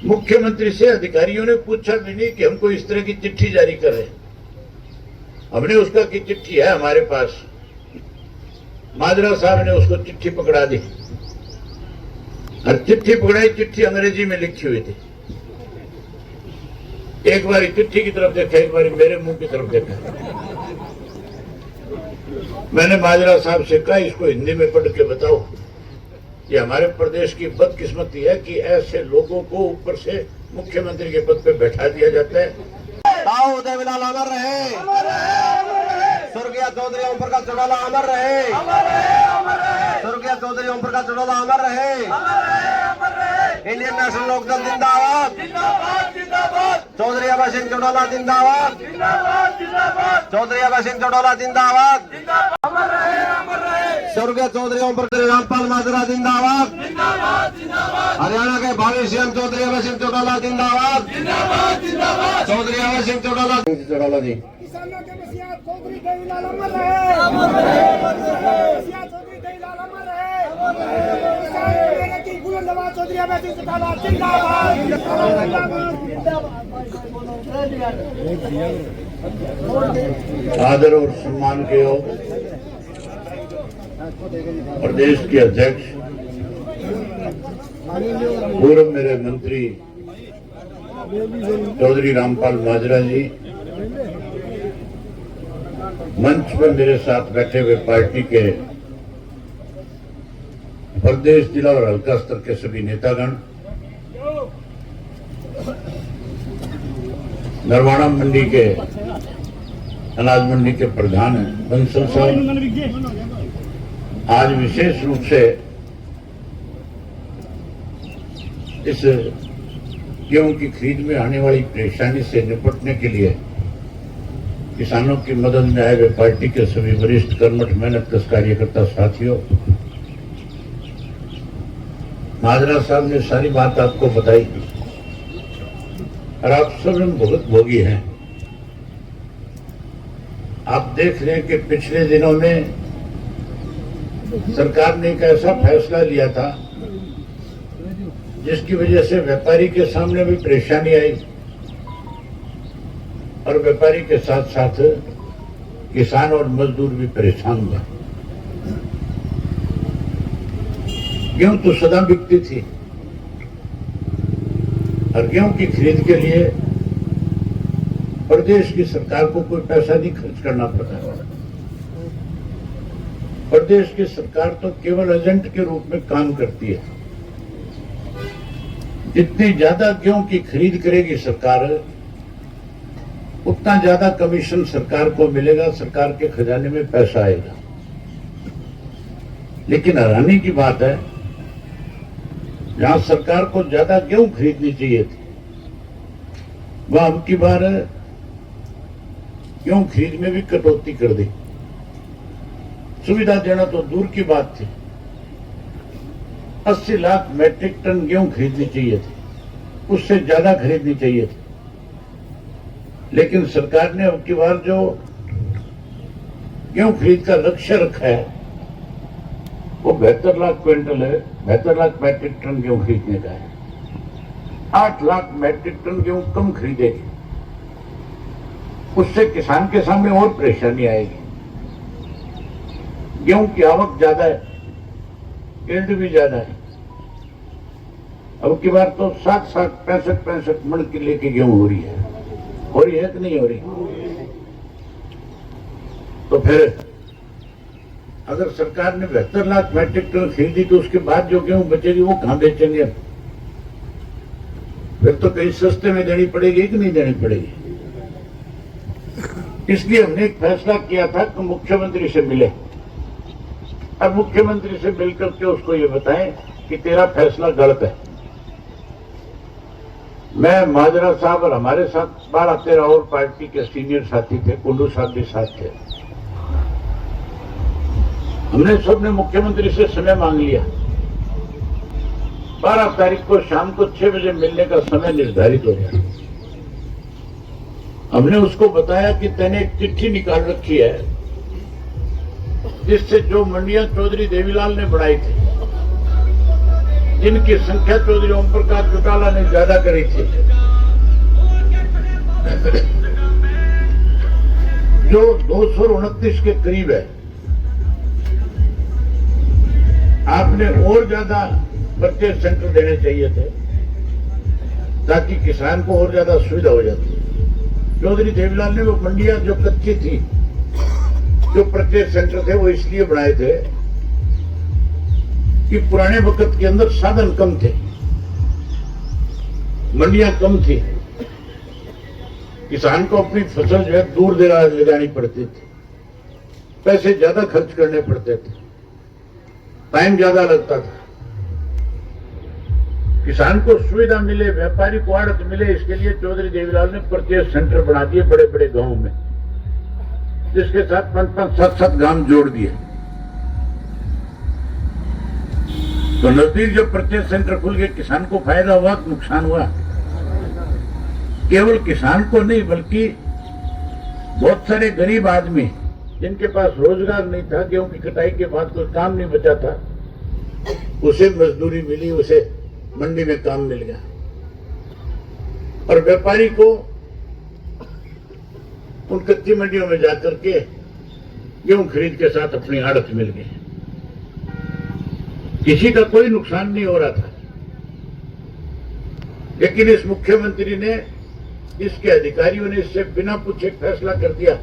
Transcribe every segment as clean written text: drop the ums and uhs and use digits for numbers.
मुख्यमंत्री से अधिकारियों ने पूछा भी नहीं कि हमको इस तरह की चिट्ठी जारी कर रहे हैं। हमने उसका की चिट्ठी है हमारे पास, माजरा साहब ने उसको चिट्ठी पकड़ा दी और चिट्ठी पकड़ाई। चिट्ठी अंग्रेजी में लिखी हुई थी। एक बार चिट्ठी की तरफ देखा, एक बार मेरे मुंह की तरफ देखा। मैंने माजरा साहब से कहा इसको हिंदी में पढ़ के बताओ। ये हमारे प्रदेश की बदकिस्मती है कि ऐसे लोगों को ऊपर से मुख्यमंत्री के पद पे बैठा दिया जाता है। देवीलाल अमर रहे, स्वर्गीय चौधरी ओम प्रकाश चौटाला अमर रहे, स्वर्गीय चौधरी ओम प्रकाश चौटाला अमर रहे। इंडियन नेशनल लोकदल जिंदाबाद, चौधरी अभय सिंह चौटाला जिंदाबाद, चौधरी अभय सिंह चौटाला जिंदाबाद, स्वर्गीय चौधरी ओम प्रकाश रामपाल माजरा जिंदाबाद, हरियाणा के भावी सीएम चौधरी अभय सिंह चौटाला जिंदाबाद, चौधरी अभय सिंह चौटाला जी। किसानों के मसीहा चौधरी देवीलाल अमर रहे, चौधरी देवीलाल अमर रहे, किसान की बुलंद आवाज चौधरी अभय सिंह चौटाला जिंदाबाद। आदर और सम्मान के योग प्रदेश के अध्यक्ष, पूर्व मेरे मंत्री चौधरी रामपाल माजरा जी, मंच पर मेरे साथ बैठे हुए पार्टी के प्रदेश, जिला और हल्का स्तर के सभी नेतागण, नरवाड़ा मंडी के अनाज मंडी के प्रधान बंसल साहब, आज विशेष रूप से इस गेहूं की खरीद में आने वाली परेशानी से निपटने के लिए किसानों की मदद में आए हुए पार्टी के सभी वरिष्ठ कर्मठ मेहनतकश कार्यकर्ता साथियों, माजरा साहब ने सारी बात आपको बताई और आप सब लोग बहुत भोगी हैं। आप देख रहे हैं कि पिछले दिनों में सरकार ने एक ऐसा फैसला लिया था जिसकी वजह से व्यापारी के सामने भी परेशानी आई और व्यापारी के साथ साथ किसान और मजदूर भी परेशान हुए। गेहूं तो सदा बिकती थी और गेहूं की खरीद के लिए प्रदेश की सरकार को कोई पैसा नहीं खर्च करना पड़ता। प्रदेश की सरकार तो केवल एजेंट के रूप में काम करती है। जितनी ज्यादा गेहूं की खरीद करेगी सरकार, उतना ज्यादा कमीशन सरकार को मिलेगा, सरकार के खजाने में पैसा आएगा। लेकिन हैरानी की बात है, जहां सरकार को ज्यादा गेहूं खरीदनी चाहिए थी, वह अब की बार गेहूं खरीद में भी कटौती कर दी। सुविधा देना तो दूर की बात थी, 80 लाख मैट्रिक टन गेहूं खरीदनी चाहिए थी, उससे ज्यादा खरीदनी चाहिए थी। लेकिन सरकार ने अब की बार जो गेहूं खरीद का लक्ष्य रखा है वो 72 लाख क्विंटल है, 72 लाख मैट्रिक टन गेहूं खरीदने का है। 8 लाख मैट्रिक टन गेहूं कम खरीदेगी, उससे किसान के सामने और परेशानी आएगी। गेहूं की आवक ज्यादा है, यील्ड भी ज्यादा है। अब की बार तो 60 65 मन की लेके गेहूं हो रही है कि नहीं हो रही? तो फिर अगर सरकार ने 72 लाख मैट्रिक टन खरीदी तो उसके बाद जो गेहूं बचेगी वो कहां बेचेंगे? फिर तो कहीं सस्ते में देनी पड़ेगी कि नहीं देनी पड़ेगी। इसलिए हमने एक फैसला किया था कि मुख्यमंत्री से मिले। अब मुख्यमंत्री से मिलकर के उसको ये बताएं कि तेरा फैसला गलत है। मैं, माजरा साहब और हमारे साथ 12-13 और पार्टी के सीनियर साथी थे, कुंडू साहब भी साथ थे। हमने सबने मुख्यमंत्री से समय मांग लिया। 12 तारीख को शाम को 6 बजे मिलने का समय निर्धारित हो गया। हमने उसको बताया कि तैने एक चिट्ठी निकाल रखी है जिससे जो मंडियां चौधरी देवीलाल ने बनाई थी जिनकी संख्या चौधरी ओम प्रकाश चौटाला ने ज्यादा करी थी, जो 229 के करीब है, आपने और ज्यादा परचेज सेंटर देने चाहिए थे ताकि किसान को और ज्यादा सुविधा हो जाती। चौधरी देवीलाल ने वो मंडियां जो कच्ची थी, जो परचेज सेंटर थे, वो इसलिए बनाए थे कि पुराने वक्त के अंदर साधन कम थे, मंडियां कम थी, किसान को अपनी फसल जो है दूर दराज ले जानी पड़ती थी, पैसे ज्यादा खर्च करने पड़ते थे, टाइम ज्यादा लगता था। किसान को सुविधा मिले, व्यापारी को आड़त मिले, इसके लिए चौधरी देवीलाल ने परचेज सेंटर बना दिए बड़े बड़े गांवों में, जिसके साथ 5-5, 7-7 गांव जोड़ दिए। तो नजदीक जब परचेज सेंटर खुल गए, किसान को फायदा हुआ, नुकसान हुआ। केवल किसान को नहीं, बल्कि बहुत सारे गरीब आदमी जिनके पास रोजगार नहीं था, गेहूं की कटाई के बाद कोई काम नहीं बचा था, उसे मजदूरी मिली, उसे मंडी में काम मिल गया। और व्यापारी को उन कच्ची मंडियों में जाकर के गेहूं खरीद के साथ अपनी आड़त मिल गई। किसी का कोई नुकसान नहीं हो रहा था। लेकिन इस मुख्यमंत्री ने, इसके अधिकारियों ने इससे बिना पूछे फैसला कर दिया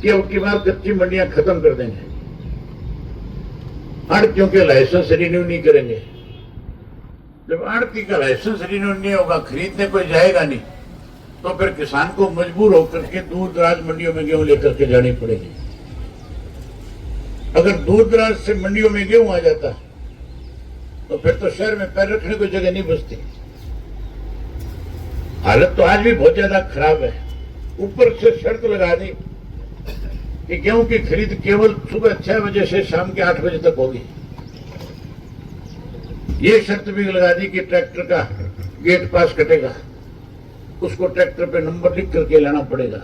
कि अब की बार कच्ची मंडियां खत्म कर देंगे, आड़तियों के लाइसेंस रिन्यू नहीं करेंगे। जब आड़ती का लाइसेंस रिन्यू नहीं होगा, खरीदने कोई जाएगा नहीं, तो फिर किसान को मजबूर होकर के दूर दराज मंडियों में गेहूं लेकर के जानी पड़ेगी। अगर दूर दराज से मंडियों में गेहूं आ जाता तो फिर तो शहर में पैर रखने को जगह नहीं बचती। हालत तो आज भी बहुत ज्यादा खराब है। ऊपर से शर्त लगा दी कि गेहूं की खरीद केवल सुबह 6 बजे से शाम के 8 बजे तक होगी। ये शर्त भी लगा दी कि ट्रैक्टर का गेट पास कटेगा, उसको ट्रैक्टर पे नंबर लिख करके लाना पड़ेगा,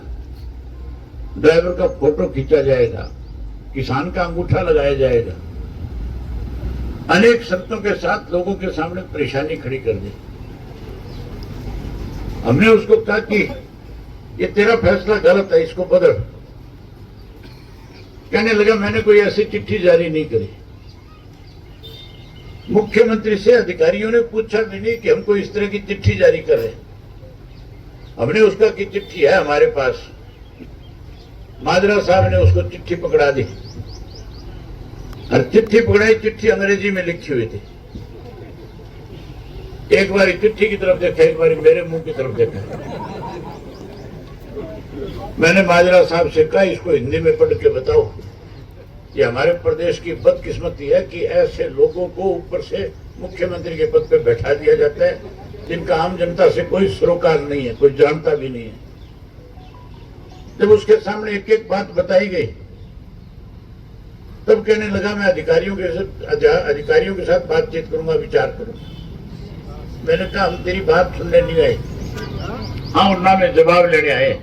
ड्राइवर का फोटो खींचा जाएगा, किसान का अंगूठा लगाया जाएगा। अनेक शर्तों के साथ लोगों के सामने परेशानी खड़ी कर दी। हमने उसको कहा कि ये तेरा फैसला गलत है, इसको बदल। कहने लगा मैंने कोई ऐसी चिट्ठी जारी नहीं करी। मुख्यमंत्री से अधिकारियों ने पूछा भी नहीं कि हम कोई इस तरह की चिट्ठी जारी कर रहे हैं। हमने उसका की चिट्ठी है हमारे पास, माजरा साहब ने उसको चिट्ठी पकड़ा दी और चिट्ठी पकड़ाई। चिट्ठी अंग्रेजी में लिखी हुई थी। एक बार चिट्ठी की तरफ देखा, एक बार मेरे मुंह की तरफ देखा। मैंने माजरा साहब से कहा इसको हिंदी में पढ़ के बताओ। ये हमारे प्रदेश की बदकिस्मती है कि ऐसे लोगों को ऊपर से मुख्यमंत्री के पद पे बैठा दिया जाता है जिनका आम जनता से कोई सरोकार नहीं है, कोई जानता भी नहीं है। जब उसके सामने एक एक बात बताई गई तब कहने लगा मैं अधिकारियों के साथ बातचीत करूंगा, विचार करूंगा। मैंने कहा हम तेरी बात सुनने नहीं आए, हाँ और ना में जवाब लेने आए।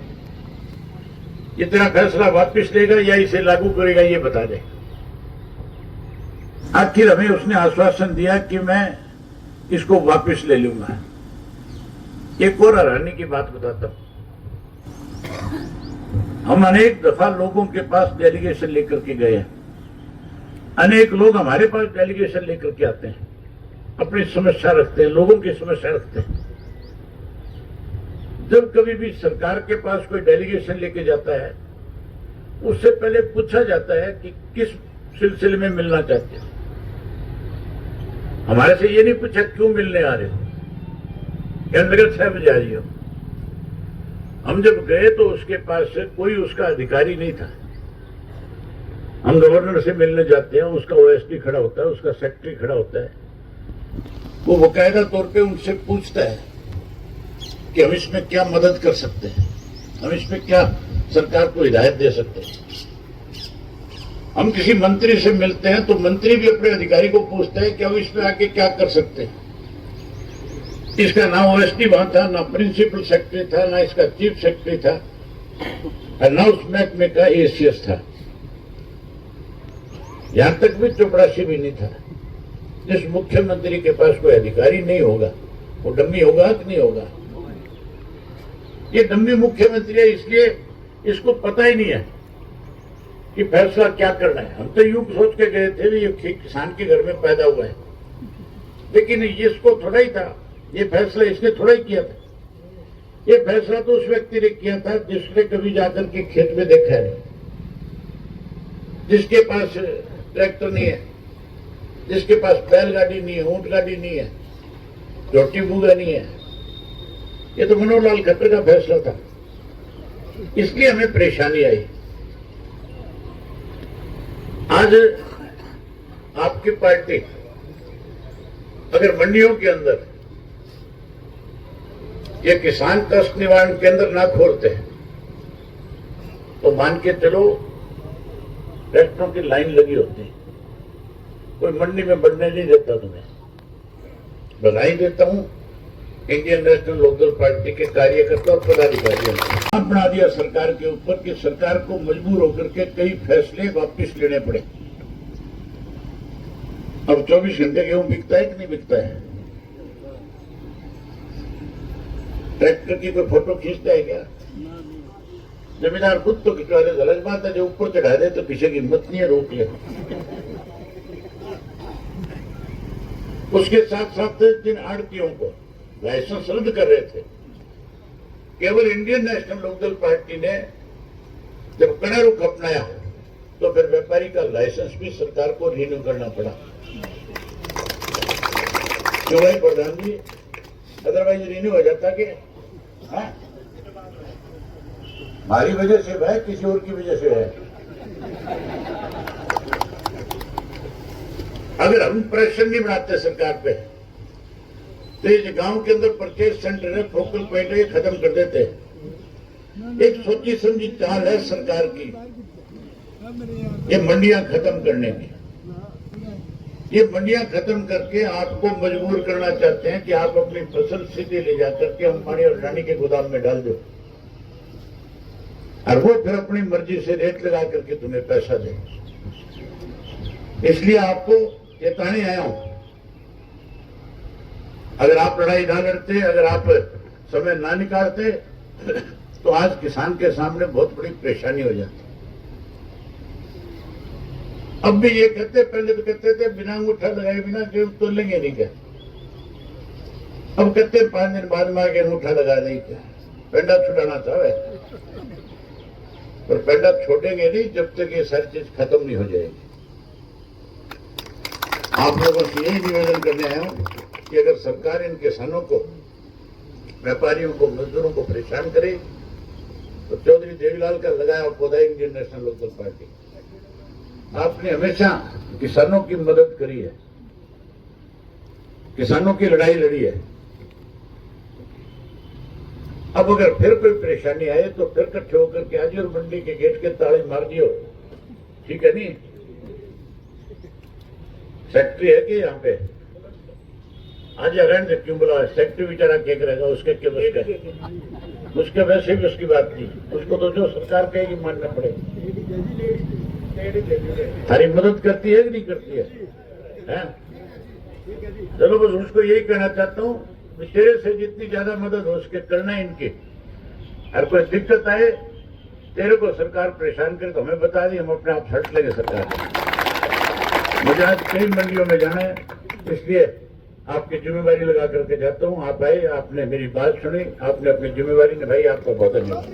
ये तेरा फैसला वापस लेगा या इसे लागू करेगा ये बता दे। आखिर हमें उसने आश्वासन दिया कि मैं इसको वापस ले लूंगा। एक और हैरानी की बात बताता हूं। हम अनेक दफा लोगों के पास डेलीगेशन लेकर के गए हैं। अनेक लोग हमारे पास डेलीगेशन लेकर के आते हैं, अपनी समस्या रखते हैं, लोगों की समस्या रखते हैं। जब कभी भी सरकार के पास कोई डेलीगेशन लेके जाता है, उससे पहले पूछा जाता है कि किस सिलसिले में मिलना चाहते हो। हमारे से ये नहीं पूछा क्यों मिलने आ रहे हो, कहने लगे 6 बजे आ जाइए। हम जब गए तो उसके पास से कोई उसका अधिकारी नहीं था। हम गवर्नर से मिलने जाते हैं, उसका ओएसडी खड़ा होता है, उसका सेक्रेटरी खड़ा होता है। वो बाकायदा तौर पे उनसे पूछता है कि हम इसमें क्या मदद कर सकते हैं, हम इसमें क्या सरकार को हिदायत दे सकते हैं। हम किसी मंत्री से मिलते हैं तो मंत्री भी अपने अधिकारी को पूछते हैं कि हम इसमें आके क्या कर सकते हैं। इसका ना ओएसडी वहां था, ना प्रिंसिपल सेक्रेटरी था, ना इसका चीफ सेक्रेटरी था, और ना उस महकमे का एसीएस था। यहां तक भी चपरासी भी नहीं था। जिस मुख्यमंत्री के पास कोई अधिकारी नहीं होगा वो डम्मी होगा कि नहीं होगा? ये डम्मी मुख्यमंत्री है, इसलिए इसको पता ही नहीं है कि फैसला क्या करना है। हम तो यूं सोच के गए थे ये किसान के घर में पैदा हुआ है, लेकिन इसको थोड़ा ही था, ये फैसला इसने थोड़ा ही किया था। ये फैसला तो उस व्यक्ति ने किया था जिसने कभी जाकर के खेत में देखा है, जिसके पास ट्रैक्टर नहीं है, जिसके पास बैलगाड़ी नहीं है, ऊंट गाड़ी नहीं है, रोटी बूगा नहीं है। ये तो मनोहर लाल खट्टर का फैसला था, इसलिए हमें परेशानी आई। आज आपकी पार्टी अगर मंडियों के अंदर ये किसान कष्ट निवारण केंद्र ना खोलते तो मान के चलो ट्रैक्टरों की लाइन लगी होती, कोई मंडी में बढ़ने नहीं देता। तुम्हें बधाई देता हूं इंडियन नेशनल लोकदल पार्टी के कार्यकर्ता और पदाधिकारियों ने बना दिया सरकार के ऊपर कि सरकार को मजबूर होकर के कई फैसले वापस लेने पड़े। अब 24 घंटे गेहूं बिकता है कि नहीं बिकता है? ट्रैक्टर की कोई फोटो खींचता है क्या? जमींदार खुद तो खिंचवा दे, गलत बात है। जो ऊपर चढ़ा दे तो पीछे की हिम्मत नहीं है रोक ले। उसके साथ साथ जिन आड़तियों को लाइसेंस रद्द कर रहे थे, केवल इंडियन नेशनल लोकदल पार्टी ने जब कड़ा रुख अपनाया तो फिर व्यापारी का लाइसेंस भी सरकार को रिन्यू करना पड़ा। क्यों भाई प्रधान जी? अदरवाइज रिन्यू हो जाता कि हमारी वजह से है, किसी और की वजह से है। अगर हम प्रेशर नहीं बनाते सरकार पे तो ये गांव के अंदर परचेज सेंटर है, फोकल पॉइंट है, खत्म कर देते। एक सोची समझी चाल है सरकार की ये मंडियां खत्म करने की। ये मंडियां खत्म करके आपको मजबूर करना चाहते हैं कि आप अपनी फसल सीधे ले जाकर के अंबानी और अडानी के गोदाम में डाल दो और वो फिर अपनी मर्जी से रेट लगा करके तुम्हें पैसा दे। इसलिए आपको चेताने आया हूं, अगर आप लड़ाई ना लड़ते, अगर आप समय ना निकालते तो आज किसान के सामने बहुत बड़ी परेशानी हो जाती। अब भी ये कहते, पहले तो कहते थे बिना अंगूठा लगाए बिना गेहूं तो लेंगे नहीं क्या, अब कहते 5 दिन बाद में आगे अंगूठा लगा नहीं क्या। पेंडा छुड़ाना चाहे पर पेंडा छोड़ेंगे नहीं जब तक ये सारी चीज खत्म नहीं हो जाएगी। आप लोगों से यही निवेदन करने आया हूं कि अगर सरकार इन किसानों को, व्यापारियों को, मजदूरों को परेशान करे तो चौधरी देवीलाल का लगाया पौधा इंडियन नेशनल लोकदल पार्टी। आपने हमेशा किसानों की मदद करी है, किसानों की लड़ाई लड़ी है। अब अगर फिर कोई परेशानी आए तो फिर इकट्ठे होकर के आज और मंडी के गेट के ताले मार दियो, ठीक है नहीं? सेक्रेटरी है कि यहाँ पे आज रहने दे, क्यों बोला? सेक्रेटरी बेचारा क्या करेगा, उसके क्या बस का, उसके वैसे भी उसकी बात नहीं, उसको तो जो सरकार कहेगी मानना पड़ेगा। हमारी मदद करती है कि नहीं करती है? चलो बस उसको यही कहना चाहता हूँ, तेरे से जितनी ज्यादा मदद हो सके करना है इनकी। हर कोई दिक्कत आए, तेरे को सरकार परेशान करे तो हमें बता दी, हम अपने आप हट लेंगे सरकार से। मुझे आज कई मंडियों में जाना है, इसलिए आपकी जिम्मेवारी लगा करके जाता हूँ। आप आए, आपने मेरी बात सुनी, आपने अपनी जिम्मेवारी निभाई, आपका बहुत धन्यवाद।